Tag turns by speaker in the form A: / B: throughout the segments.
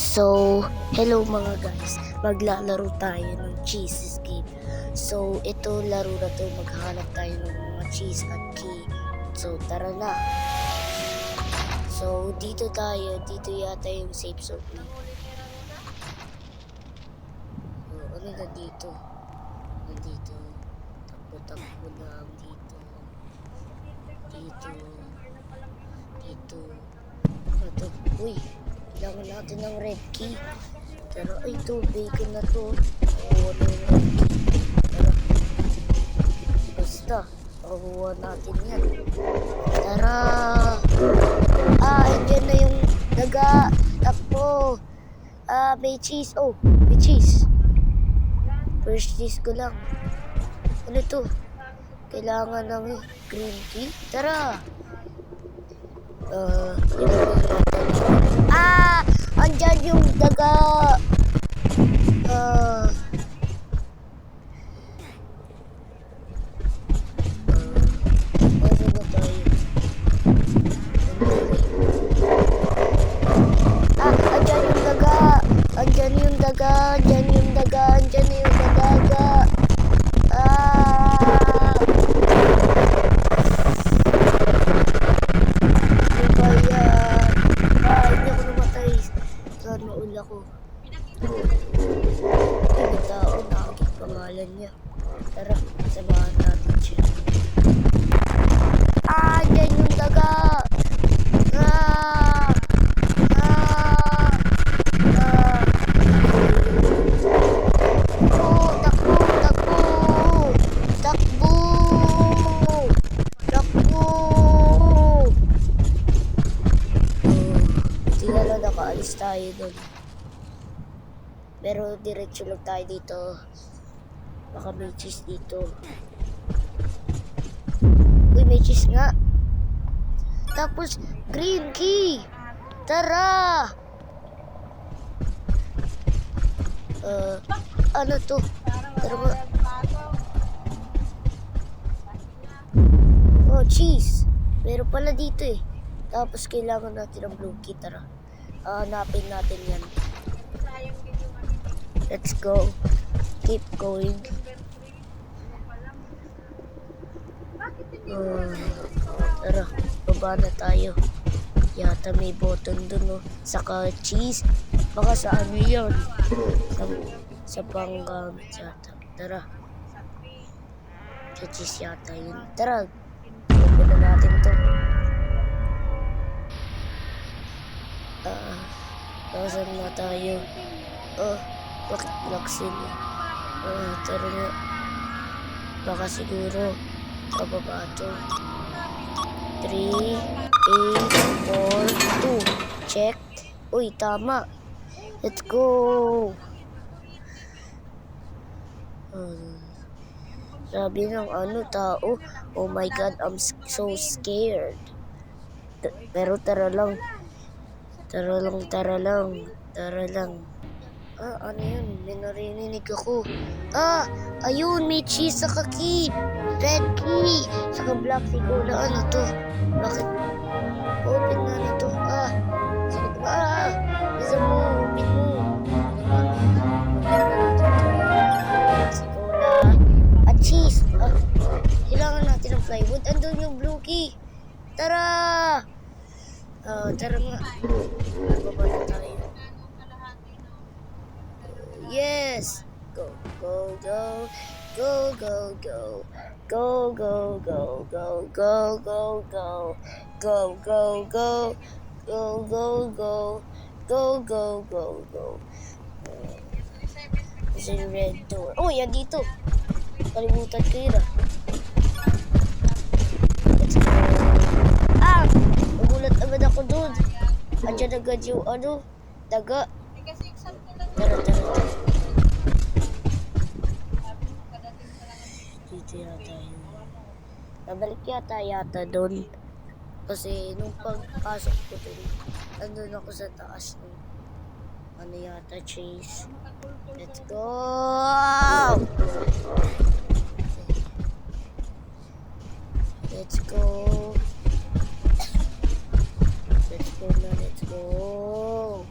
A: So, hello mga guys. Maglalaro tayo ng cheese escape. So, ito laro na to. Maghahanap tayo ng mga cheese at key. So, tara na. So, dito tayo. Dito yata yung safe zone. Ano na dito? Nandito. Takbo-takbo lang dito. Dito. Dito. Ano to? Uy! Kailangan natin ng red key. Tara, ay ito, bacon na to. Nakuha na yung red key. Tara. Basta, nakuha natin yan. Tara! Andyan na yung daga. Takbo. May cheese. Oh, may cheese. First cheese ko lang. Ano to? Kailangan ng green key. Tara! Andyan yung daga. Nasaan na tayo? Andyan yung daga. Andyan yung daga. Andyan yung daga. Andyan yung daga. Ako. May tao, nakakit pangalan niya. Tara, samahan natin siya. Dyan yung daga! Takbo! Tingnan na nakaalis tayo doon. Pero diretso lang tayo dito. Baka may cheese dito. Uy, may cheese nga. Tapos, green key. Tara! Ano to? Tara ba? Oh, cheese. Meron pala dito eh. Tapos, kailangan natin ng blue key. Tara. Hanapin natin yan. Let's go. Keep going. Tara, baba na tayo. Yata may button dun, oh. Saka cheese. Baka sa ano yun? Sa panggamit yata. Tara. Sa cheese yata yun. Tara. Open na natin to. Nasaan na tayo? Bakit laksin? Tara na. Baka siguro kababa ito. 3, 8, 4, 2. Check. Uy, tama. Let's go. Sabi ng tao. Oh my God, I'm so scared. Pero tara lang. Tara lang. Ano yun? May narinig ako. Ayun, may cheese sa key. Red key. Saka black siguro. Ano to? Bakit? Open na nito. Sige ba? Bisa mo, open mo. Siguro. Cheese. Kailangan natin ng plywood. Andun yung blue key. Tara! Tara nga. Baba na tayo. Yes! Go. There's a red door. Oh, yan dito. Kalimutan ko yun. Let's go. Nagulat agad ako doon. Andiyan agad yung daga. Tara. Dito yata yun. Nabalik yata doon. Kasi nung pagpasok ko doon, nandun ako sa taas ng yata cheese. Let's go! Let's go! Let's go!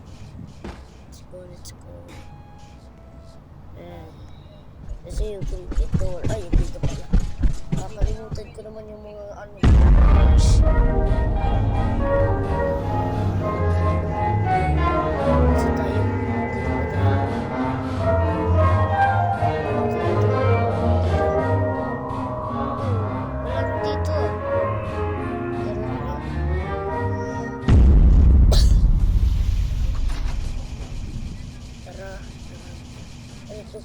A: you cricket door. Ay, dito pala. Nakalimutan ko naman yung mga ano. March. Kasi tayo. Dito pa tayo. Wala na dito. Meron na. Tara. Ay, ito.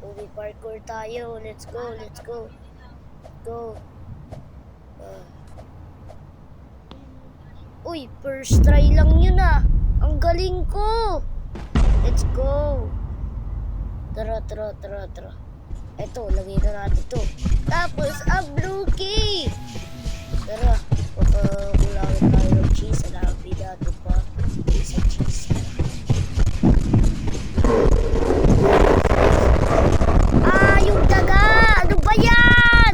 A: Uwi parkour tayo. Let's go, let's go. Go. Uy, first try lang yun ah. Ang galing ko. Let's go. Tara. Eto, lagay na natin to. Tapos, ang blue key. Tara, kulangin tayo ng cheese. Alabi natin pa. Sa cheese. Yung daga! Ano ba yan?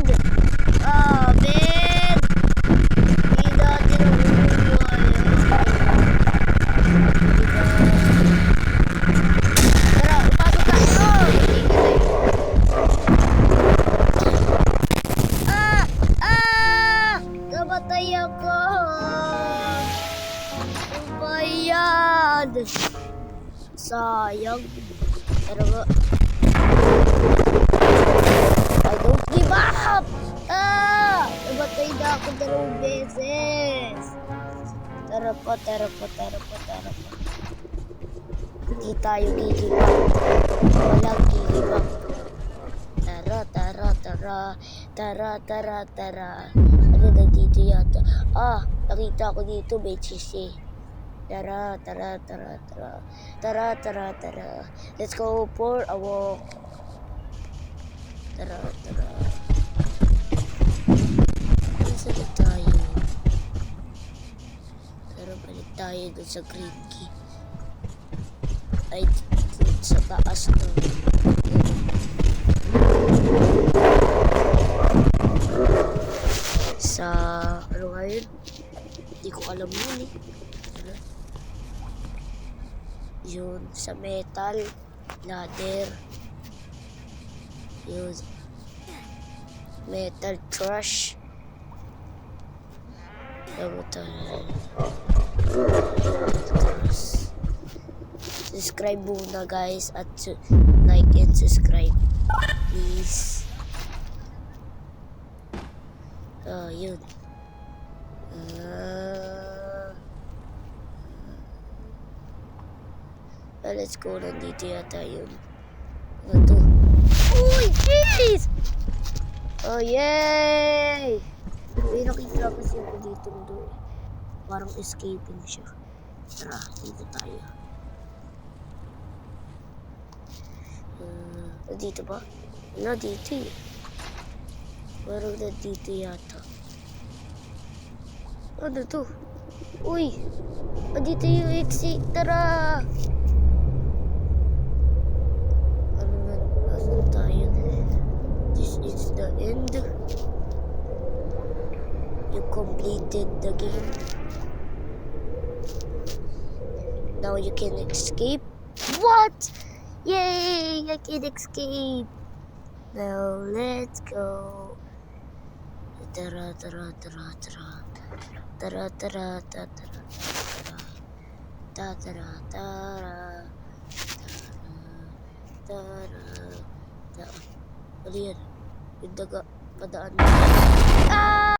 A: Ben! Hindi natin ang umuhay. Tara, ipasok tayo! Namatay ako! Ano ba yan? Sayang. Pero nga, I don't give up! Namatay na ako 2 beses. Tara pa. Hindi tayo gigibang. Walang gigibang. Tara. Ano na dito yata? Nakita ko dito may cheese eh. Tara. Let's go for a walk. Tara. Saan na tayo? Tara, balik tayo dun sa green key. Ay, dun sa taas na. Sa, ano nga yun? Hindi ko alam yun eh. Yun, sa metal, ladder. Yun. Metal trash. Subscribe muna guys at like and subscribe please. Yun. Let's go. Nandito yata yun. Ano to? Uy! Jeez! Oh, yay! May nakita kasi ako dito doon. Parang escaping siya. Tara, dito tayo. Dito ba? Wala dito eh. Parang dito yata. Ano to? Uy! Dito yung exit. Tara! Asan tayo? This is the end. You completed the game. Now you can escape. What? Yay! I can escape. Now let's go. Tara. Ano yan? Yung daga, padaan.